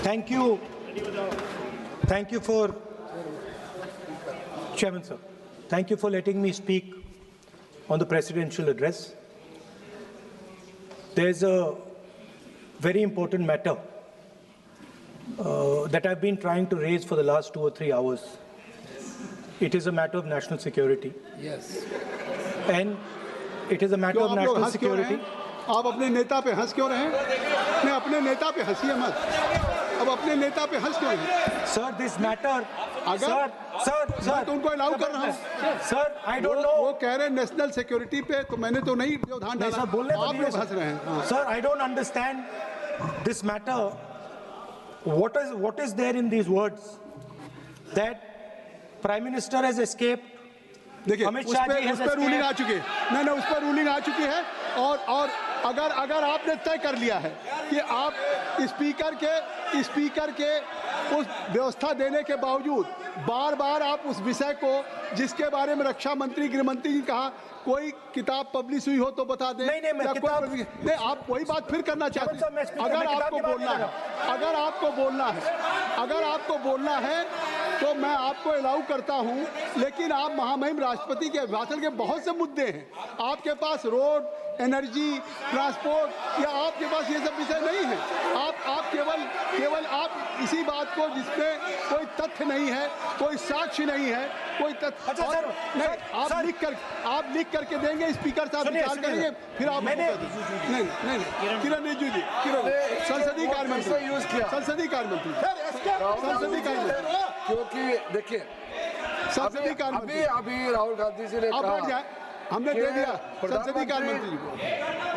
Thank you. Thank you for, Chairman sir, thank you for letting me speak on the presidential address. There's a very important matter that I've been trying to raise for the last 2 or 3 hours. It is a matter of national security. Yes. And it is a matter of national security. आप अपने नेता पे हंस क्यों रहे हैं? नहीं, अपने नेता पे हंसिए मत। अब अपने नेता पे हंस क्यों रहे? Sir, this matter. अगर Sir, मैं तो उनको अलाउ कर रहा हूँ। Sir, I don't know. वो कह रहे हैं नेशनल सिक्योरिटी पे, तो मैंने तो नहीं व्यवधान डाला। आप लोग हंस रहे हैं। Sir, I don't understand this matter. What is there in these words that Prime Minister has escaped? देखिए, उस पर रूलिंग आ चुकी है। नहीं, उस पर रूलिंग आ चुकी है और अगर आपने तय कर लिया है कि आप स्पीकर के उस व्यवस्था देने के बावजूद बार-बार आप उस विषय को, जिसके बारे में रक्षा मंत्री, गृह मंत्री जी कहा, कोई किताब पब्लिश हुई हो तो बता दें। नहीं, आप वही बात फिर करना चाहते हैं। अगर आपको बोलना है तो मैं आपको अलाउ करता हूं, लेकिन आप महामहिम राष्ट्रपति के अभिभाषण के बहुत से मुद्दे हैं। आपके पास रोड, एनर्जी, ट्रांसपोर्ट, या आपके पास ये सब विषय नहीं है। आप केवल आप इसी बात को, जिसमें कोई तथ्य नहीं है, कोई साक्ष्य नहीं है, कोई तथ्य आप लिख करके देंगे, स्पीकर साहब विचार करेंगे, फिर आप नहीं किरण रिजिजू जी, संसदीय कार्य मंत्री, क्योंकि देखिए अभी राहुल गांधी जी ने कहा, हमने दे दिया संसदीय कार्य मंत्री को।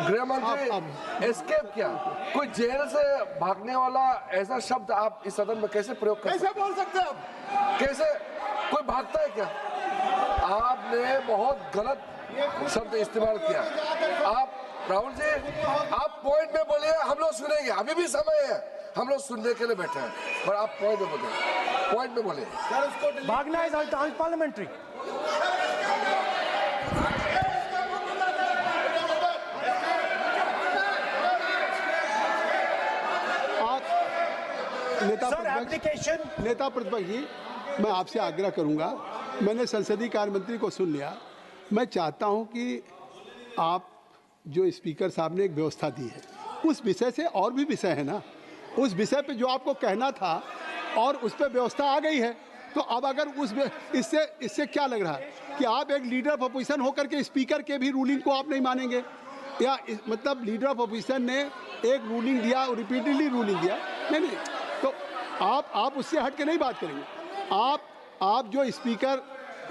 गृह मंत्री एस्केप किया, कोई जेल से भागने वाला ऐसा शब्द आप इस सदन में कैसे प्रयोग कर सकते हैं? कैसे बोल सकते हैं आप? कैसे कोई भागता है क्या? आपने बहुत गलत शब्द इस्तेमाल किया। आप राहुल जी, आप पॉइंट में बोलिए, हम लोग सुनेंगे, अभी भी समय है, हम लोग सुनने के लिए बैठे हैं, पर आप पॉइंट में बोलिए। भागना इज अनपार्लियामेंट्री। नेता प्रतिपक्ष जी, मैं आपसे आग्रह करूंगा, मैंने संसदीय कार्य मंत्री को सुन लिया। मैं चाहता हूं कि आप जो स्पीकर साहब ने एक व्यवस्था दी है, उस विषय से, और भी विषय है ना, उस विषय पे जो आपको कहना था और उस पर व्यवस्था आ गई है, तो अब अगर इससे क्या लग रहा है कि आप एक लीडर ऑफ अपोजिशन होकर के स्पीकर के भी रूलिंग को आप नहीं मानेंगे? या मतलब लीडर ऑफ अपोजिशन ने एक रूलिंग दिया, रिपीटेडली रूलिंग दिया, नहीं, तो आप उससे हट के नहीं बात करेंगे। आप जो स्पीकर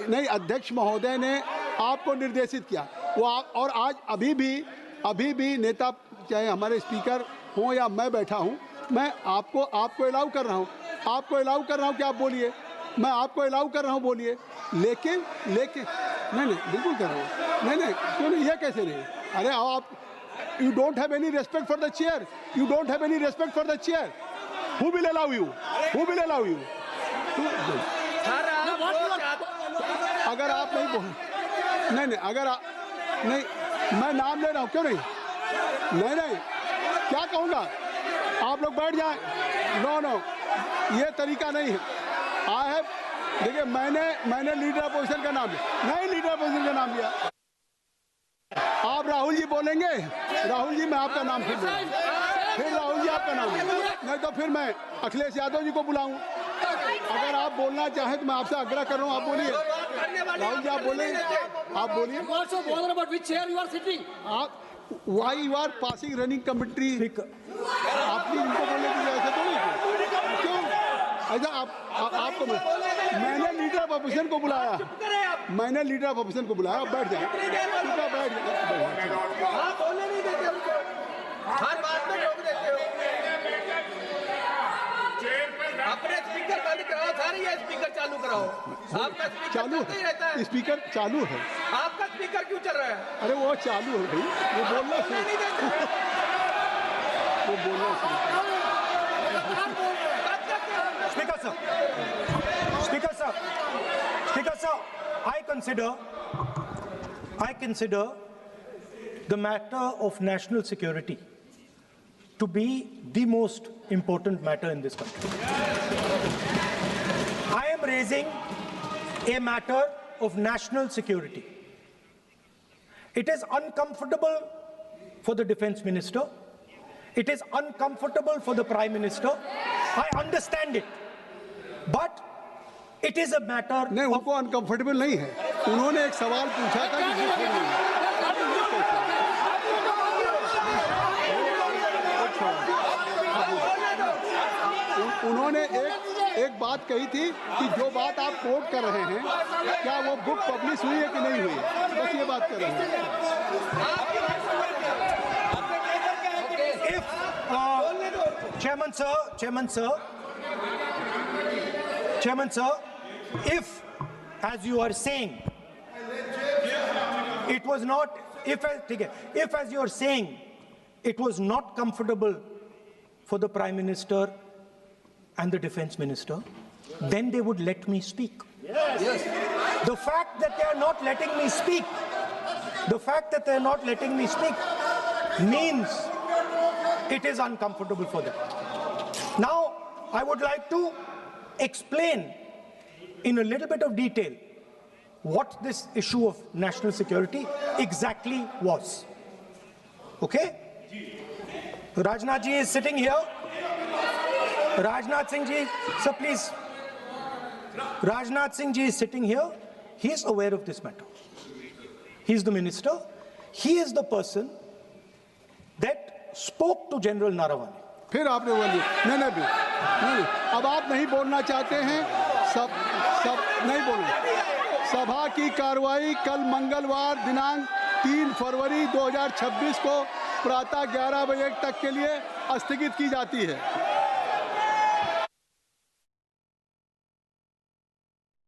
नहीं, अध्यक्ष महोदय ने आपको निर्देशित किया, वो और आज अभी भी नेता, चाहे हमारे स्पीकर हों या मैं बैठा हूं, मैं आपको अलाउ कर रहा हूं कि आप बोलिए, मैं आपको अलाउ कर रहा हूं, बोलिए, लेकिन नहीं बिल्कुल कर रहा हूं, नहीं क्यों नहीं, ये कैसे नहीं? अरे आप, you don't have any respect for the chair, Who will allow you? अगर आप नहीं बोल, नहीं, अगर आप नहीं, मैं नाम ले रहा हूँ, क्यों नहीं, क्या कहूँगा? आप लोग बैठ जाएं। नो, ये तरीका नहीं है। देखिए, मैंने लीडर अपोजिशन का नाम लिया, आप राहुल जी बोलेंगे, राहुल जी मैं आपका नाम फिर राहुल जी आपका नाम, नहीं तो फिर मैं अखिलेश यादव जी को बुलाऊं। अगर आप बोलना चाहें तो मैं आपसे आग्रह कर रहा हूं, आप बोलिए। राहुल जी आप बोलिए। आप why you are passing running commentary, आपने इनको बोलने की ऐसे तो नहीं, क्यों ऐसा? आपको मैंने लीडर ऑफ अपोजिशन को बुलाया, बैठ जाए, हर बात में रोक देते हो। अपने स्पीकर बंद कराओ, सारे ये स्पीकर चालू कराओ। आपका स्पीकर चालू है, स्पीकर चालू है। आपका स्पीकर क्यों चल रहा है? अरे वो चालू है भाई, वो बोलना Speaker sir, I consider the matter of national security to be the most important matter in this country. I am raising a matter of national security. It is uncomfortable for the defense minister. It is uncomfortable for the prime minister. I understand it. But it is a matter. नहीं, उनको uncomfortable नहीं है. उन्होंने एक सवाल पूछा था कि उन्होंने एक बात कही थी कि जो बात आप कोट कर रहे हैं क्या वो बुक पब्लिश हुई है कि नहीं हुई, बस ये बात कर रहे हैं. Chairman sir, if, as you are saying, it was not, if as you are saying, it was not comfortable for the Prime Minister and the Defense Minister, then they would let me speak. Yes. The fact that they are not letting me speak, means it is uncomfortable for them. Now, I would like to explain in a little bit of detail what this issue of national security exactly was. Okay? Rajnath ji is sitting here. Rajnath Singh ji, sir, please. Rajnath Singh ji is sitting here. He is aware of this matter. He is the minister. He is the person that spoke to General Naravane. फिर आपने बोली नहीं, अब आप नहीं बोलना चाहते हैं, सब नहीं बोलना. सभा की कार्रवाई कल मंगलवार दिनांक 3 फरवरी 2026 को प्रातः 11 बजे तक के लिए स्थगित की जाती है.